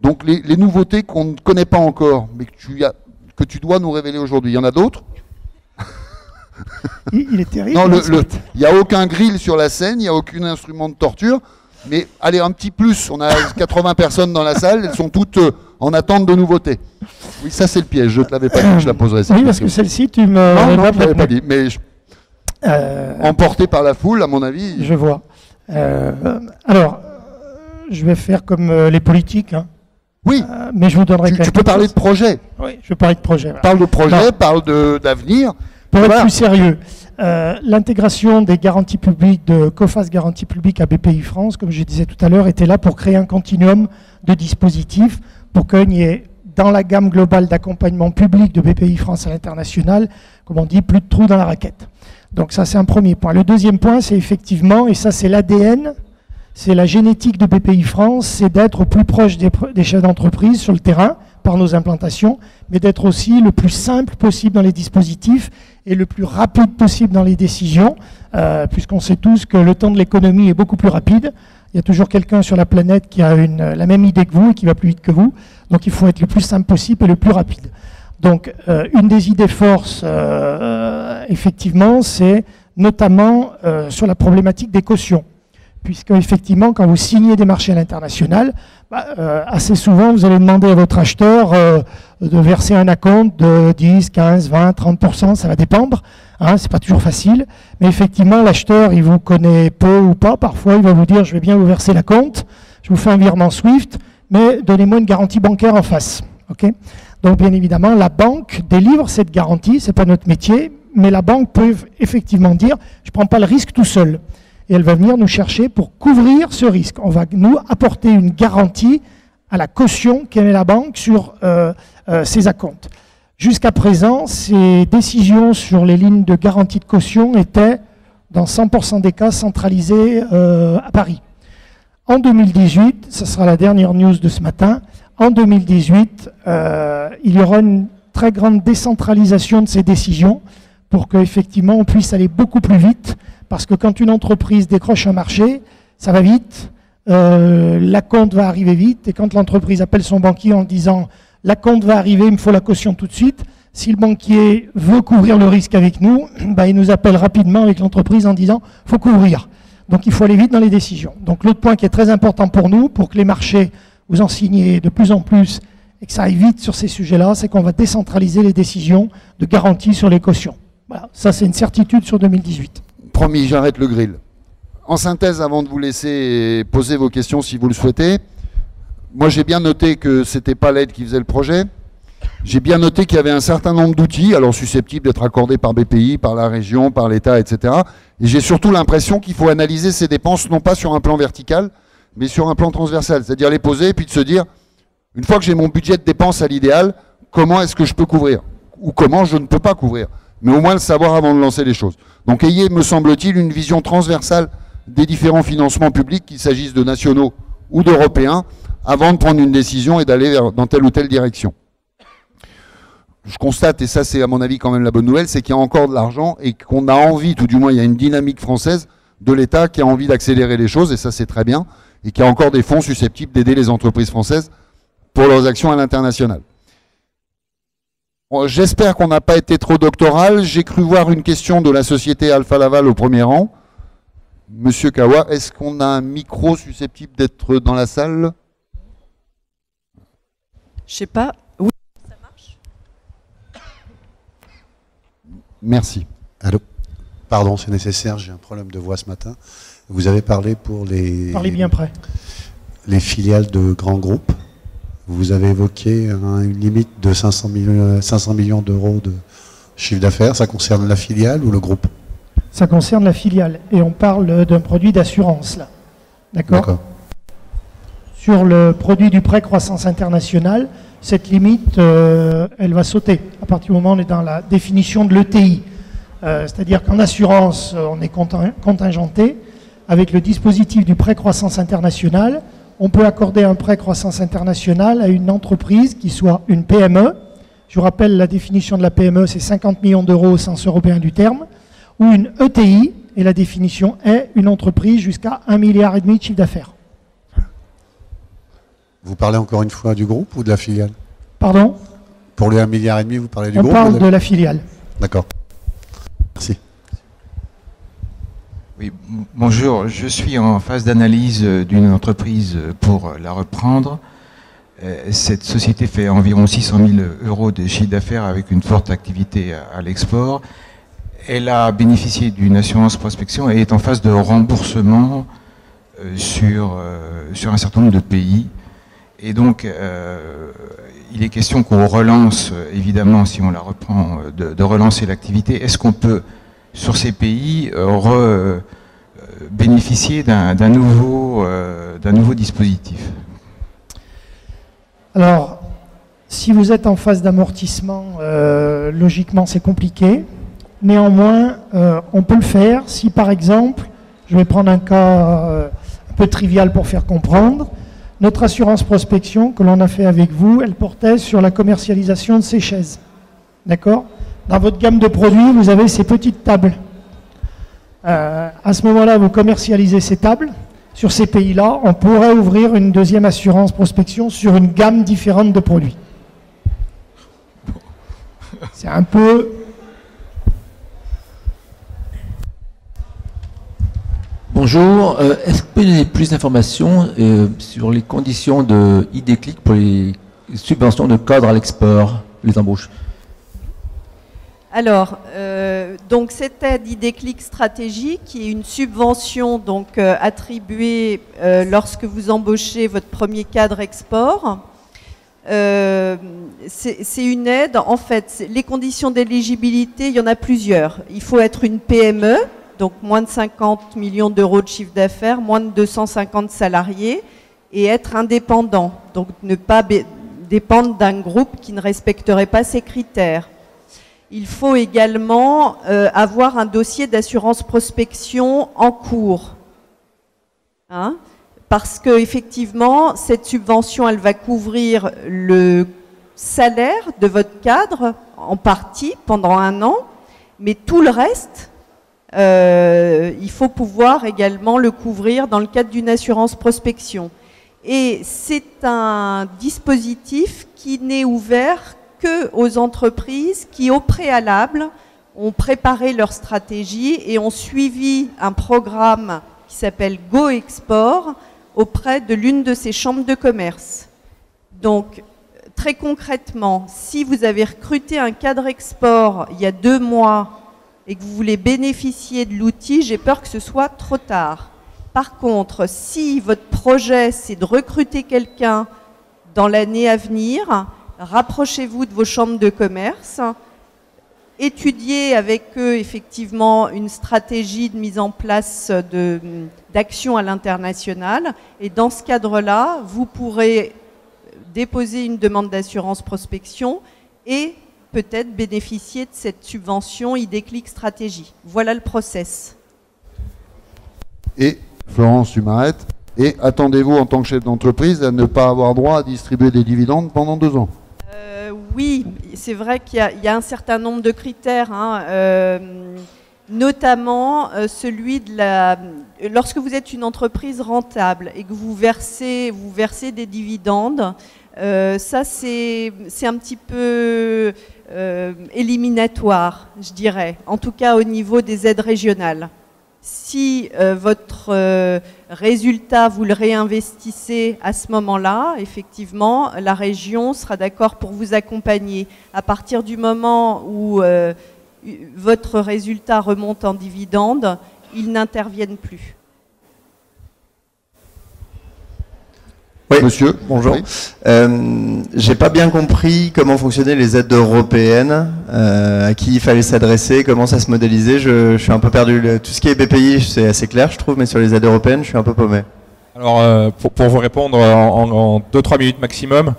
Donc les nouveautés qu'on ne connaît pas encore, mais que tu dois nous révéler aujourd'hui, il y en a d'autres? Il est terrible. Non, il n'y a aucun grill sur la scène, il n'y a aucun instrument de torture. Mais allez, un petit plus, on a 80 personnes dans la salle, elles sont toutes en attente de nouveautés. Oui, ça c'est le piège, je ne te l'avais pas dit que je la poserais. Oui, parce que celle-ci, tu me... Non, je ne l'avais pas dit, mais emporté par la foule, à mon avis... Je vois. Alors, je vais faire comme les politiques. Hein. Oui, mais je vous donnerai tu peux parler de projet. Oui, je vais parler de projet. Voilà. Parle de projet, parle d'avenir. Pour être plus sérieux, l'intégration des garanties publiques de Coface Garantie Publique à BPI France, comme je disais tout à l'heure, était là pour créer un continuum de dispositifs pour qu'il y ait, dans la gamme globale d'accompagnement public de BPI France à l'international, comme on dit, plus de trous dans la raquette. Donc ça, c'est un premier point. Le deuxième point, c'est effectivement, et ça c'est l'ADN, c'est la génétique de BPI France, c'est d'être plus proche des chefs d'entreprise sur le terrain, par nos implantations, mais d'être aussi le plus simple possible dans les dispositifs et le plus rapide possible dans les décisions, puisqu'on sait tous que le temps de l'économie est beaucoup plus rapide. Il y a toujours quelqu'un sur la planète qui a la même idée que vous et qui va plus vite que vous. Donc il faut être le plus simple possible et le plus rapide. Donc une des idées forces, effectivement, c'est notamment sur la problématique des cautions. Puisque effectivement, quand vous signez des marchés à l'international, assez souvent, vous allez demander à votre acheteur de verser un acompte de 10, 15, 20, 30%, ça va dépendre. Hein, c'est pas toujours facile. Mais effectivement, l'acheteur, il vous connaît peu ou pas. Parfois, il va vous dire, je vais bien vous verser l'acompte, je vous fais un virement SWIFT, mais donnez-moi une garantie bancaire en face. Okay ? Donc, bien évidemment, la banque délivre cette garantie, c'est pas notre métier, mais la banque peut effectivement dire, je prends pas le risque tout seul. Et elle va venir nous chercher pour couvrir ce risque. On va nous apporter une garantie à la caution qu'émet la banque sur ses acomptes. Jusqu'à présent, ces décisions sur les lignes de garantie de caution étaient, dans 100% des cas, centralisées à Paris. En 2018, ce sera la dernière news de ce matin, en 2018, il y aura une très grande décentralisation de ces décisions pour qu'effectivement on puisse aller beaucoup plus vite. Parce que quand une entreprise décroche un marché, ça va vite, l'acompte va arriver vite, et quand l'entreprise appelle son banquier en disant « l'acompte va arriver, il me faut la caution tout de suite », si le banquier veut couvrir le risque avec nous, il nous appelle rapidement avec l'entreprise en disant « faut couvrir ». Donc il faut aller vite dans les décisions. Donc l'autre point qui est très important pour nous, pour que les marchés vous en signez de plus en plus et que ça aille vite sur ces sujets-là, c'est qu'on va décentraliser les décisions de garantie sur les cautions. Voilà, ça c'est une certitude sur 2018. Promis, j'arrête le grill. En synthèse, avant de vous laisser poser vos questions si vous le souhaitez, moi j'ai bien noté que ce n'était pas l'aide qui faisait le projet. J'ai bien noté qu'il y avait un certain nombre d'outils, alors susceptibles d'être accordés par BPI, par la région, par l'État, etc. Et j'ai surtout l'impression qu'il faut analyser ces dépenses non pas sur un plan vertical, mais sur un plan transversal. C'est-à-dire les poser et puis de se dire, une fois que j'ai mon budget de dépenses à l'idéal, comment est-ce que je peux couvrir? Ou comment je ne peux pas couvrir? Mais au moins le savoir avant de lancer les choses. Donc ayez, me semble-t-il, une vision transversale des différents financements publics, qu'il s'agisse de nationaux ou d'européens, avant de prendre une décision et d'aller dans telle ou telle direction. Je constate, et ça c'est à mon avis quand même la bonne nouvelle, c'est qu'il y a encore de l'argent et qu'on a envie, tout du moins il y a une dynamique française de l'État qui a envie d'accélérer les choses, et ça c'est très bien, et qu'il y a encore des fonds susceptibles d'aider les entreprises françaises pour leurs actions à l'international. J'espère qu'on n'a pas été trop doctoral. J'ai cru voir une question de la société Alpha Laval au premier rang. Monsieur Kawa, est-ce qu'on a un micro susceptible d'être dans la salle? Je sais pas. Oui, ça marche. Merci. Allô? Pardon, c'est nécessaire, j'ai un problème de voix ce matin. Vous avez parlé pour les... Parlez bien près. Les filiales de grands groupes. Vous avez évoqué une limite de 500 millions d'euros de chiffre d'affaires. Ça concerne la filiale ou le groupe? Ça concerne la filiale. Et on parle d'un produit d'assurance, là. D'accord. Sur le produit du prêt croissance internationale, cette limite, elle va sauter. À partir du moment où on est dans la définition de l'ETI. C'est-à-dire qu'en assurance, on est contingenté. avec le dispositif du prêt croissance internationale, on peut accorder un prêt croissance internationale à une entreprise qui soit une PME. Je vous rappelle la définition de la PME, c'est 50 millions d'euros au sens européen du terme, ou une ETI, et la définition est une entreprise jusqu'à 1,5 milliard de chiffre d'affaires. Vous parlez encore une fois du groupe ou de la filiale? Pardon? Pour les 1,5 milliard, vous parlez du On groupe? parle de la filiale. D'accord. Merci. Oui, bonjour, je suis en phase d'analyse d'une entreprise pour la reprendre. Cette société fait environ 600 000 euros de chiffre d'affaires avec une forte activité à l'export. Elle a bénéficié d'une assurance prospection et est en phase de remboursement sur un certain nombre de pays. Et donc, il est question qu'on relance, évidemment, si on la reprend, de relancer l'activité. Est-ce qu'on peut, sur ces pays, bénéficier d'un nouveau dispositif? Alors, si vous êtes en phase d'amortissement, logiquement c'est compliqué. Néanmoins, on peut le faire si par exemple, je vais prendre un cas un peu trivial pour faire comprendre, notre assurance prospection que l'on a fait avec vous, elle portait sur la commercialisation de ces chaises. D'accord? Dans votre gamme de produits, vous avez ces petites tables. À ce moment-là, vous commercialisez ces tables. Sur ces pays-là, on pourrait ouvrir une deuxième assurance prospection sur une gamme différente de produits. C'est un peu... Bonjour, est-ce que vous pouvez donner plus d'informations sur les conditions de IDClick pour les subventions de cadre à l'export, les embauches? Alors, donc cette aide IDClick stratégique, qui est une subvention donc attribuée lorsque vous embauchez votre premier cadre export, c'est une aide. En fait, les conditions d'éligibilité, il y en a plusieurs. Il faut être une PME, donc moins de 50 millions d'euros de chiffre d'affaires, moins de 250 salariés, et être indépendant, donc ne pas dépendre d'un groupe qui ne respecterait pas ces critères. Il faut également avoir un dossier d'assurance prospection en cours. Hein, parce qu'effectivement, cette subvention, elle va couvrir le salaire de votre cadre en partie pendant 1 an, mais tout le reste, il faut pouvoir également le couvrir dans le cadre d'une assurance prospection. Et c'est un dispositif qui n'est ouvert que aux entreprises qui, au préalable, ont préparé leur stratégie et ont suivi un programme qui s'appelle Go Export auprès de l'une de ces chambres de commerce. Donc, très concrètement, si vous avez recruté un cadre export il y a 2 mois et que vous voulez bénéficier de l'outil, j'ai peur que ce soit trop tard. Par contre, si votre projet, c'est de recruter quelqu'un dans l'année à venir, rapprochez-vous de vos chambres de commerce, étudiez avec eux effectivement une stratégie de mise en place d'action à l'international, et dans ce cadre-là, vous pourrez déposer une demande d'assurance prospection et peut-être bénéficier de cette subvention IDClick stratégie. Voilà le process. Et Florence, tu m'arrêtes. Et attendez-vous en tant que chef d'entreprise à ne pas avoir droit à distribuer des dividendes pendant 2 ans? Oui, c'est vrai qu'il y a un certain nombre de critères, hein, notamment celui de la... Lorsque vous êtes une entreprise rentable et que vous versez des dividendes, ça c'est un petit peu éliminatoire, je dirais, en tout cas au niveau des aides régionales. Si votre résultat, vous le réinvestissez à ce moment-là, effectivement, la région sera d'accord pour vous accompagner. À partir du moment où votre résultat remonte en dividendes, ils n'interviennent plus. Oui, Monsieur, bonjour. Oui. J'ai pas bien compris comment fonctionnaient les aides européennes, à qui il fallait s'adresser, comment ça se modélisait. Je suis un peu perdu. Tout ce qui est BPI, c'est assez clair, je trouve, mais sur les aides européennes, je suis un peu paumé. Alors, pour vous répondre en 2-3 minutes maximum.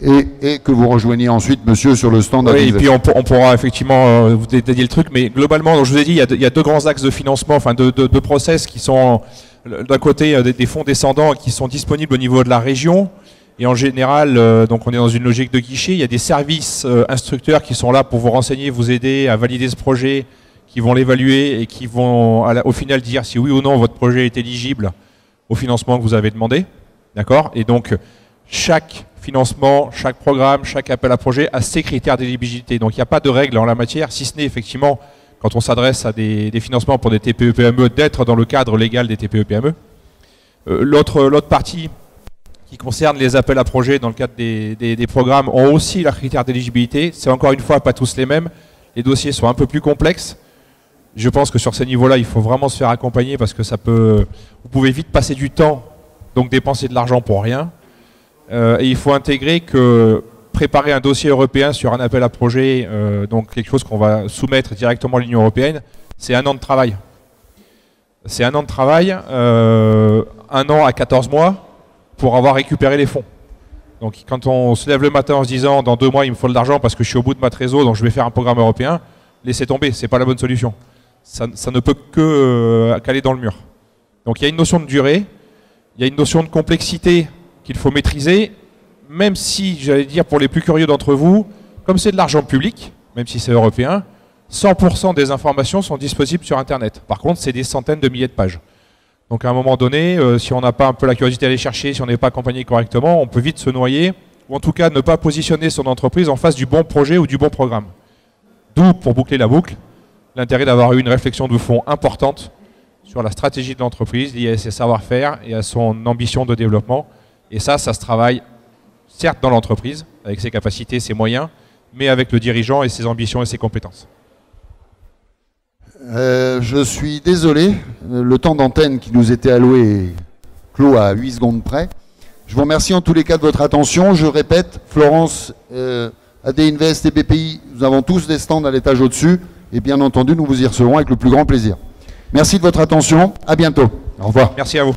Et que vous rejoigniez ensuite, monsieur, sur le stand. Oui, et puis on pourra effectivement vous détailler le truc, mais globalement, donc je vous ai dit, il y a deux grands axes de financement, enfin deux process qui sont d'un côté des fonds descendants qui sont disponibles au niveau de la région, et en général, donc on est dans une logique de guichet, il y a des services instructeurs qui sont là pour vous renseigner, vous aider à valider ce projet, qui vont l'évaluer et qui vont au final dire si oui ou non votre projet est éligible au financement que vous avez demandé, d'accord? Et donc, chaque financement, chaque programme, chaque appel à projet a ses critères d'éligibilité. Donc, il n'y a pas de règles en la matière, si ce n'est effectivement, quand on s'adresse à des financements pour des TPE-PME, d'être dans le cadre légal des TPE-PME. L'autre partie qui concerne les appels à projets dans le cadre des programmes ont aussi leurs critères d'éligibilité. C'est encore une fois pas tous les mêmes. Les dossiers sont un peu plus complexes. Je pense que sur ces niveaux-là, il faut vraiment se faire accompagner parce que vous pouvez vite passer du temps, donc dépenser de l'argent pour rien. Et il faut intégrer que préparer un dossier européen sur un appel à projet, donc quelque chose qu'on va soumettre directement à l'Union européenne, c'est 1 an de travail. C'est 1 an de travail, 1 an à 14 mois pour avoir récupéré les fonds. Donc quand on se lève le matin en se disant dans 2 mois il me faut de l'argent parce que je suis au bout de ma trésor, donc je vais faire un programme européen, laissez tomber, c'est pas la bonne solution. Ça ne peut que caler dans le mur. Donc il y a une notion de durée, il y a une notion de complexité qu'il faut maîtriser, même si, j'allais dire, pour les plus curieux d'entre vous, comme c'est de l'argent public, même si c'est européen, 100% des informations sont disponibles sur Internet. Par contre, c'est des centaines de milliers de pages. Donc à un moment donné, si on n'a pas un peu la curiosité d'aller chercher, si on n'est pas accompagné correctement, on peut vite se noyer, ou en tout cas ne pas positionner son entreprise en face du bon projet ou du bon programme. D'où, pour boucler la boucle, l'intérêt d'avoir eu une réflexion de fond importante sur la stratégie de l'entreprise liée à ses savoir-faire et à son ambition de développement. Et ça se travaille certes dans l'entreprise, avec ses capacités, ses moyens, mais avec le dirigeant et ses ambitions et ses compétences. Je suis désolé, le temps d'antenne qui nous était alloué est clos à 8 secondes près. Je vous remercie en tous les cas de votre attention. Je répète, Florence, AD Invest et BPI, nous avons tous des stands à l'étage au-dessus. Et bien entendu, nous vous y recevrons avec le plus grand plaisir. Merci de votre attention. À bientôt. Au revoir. Merci à vous.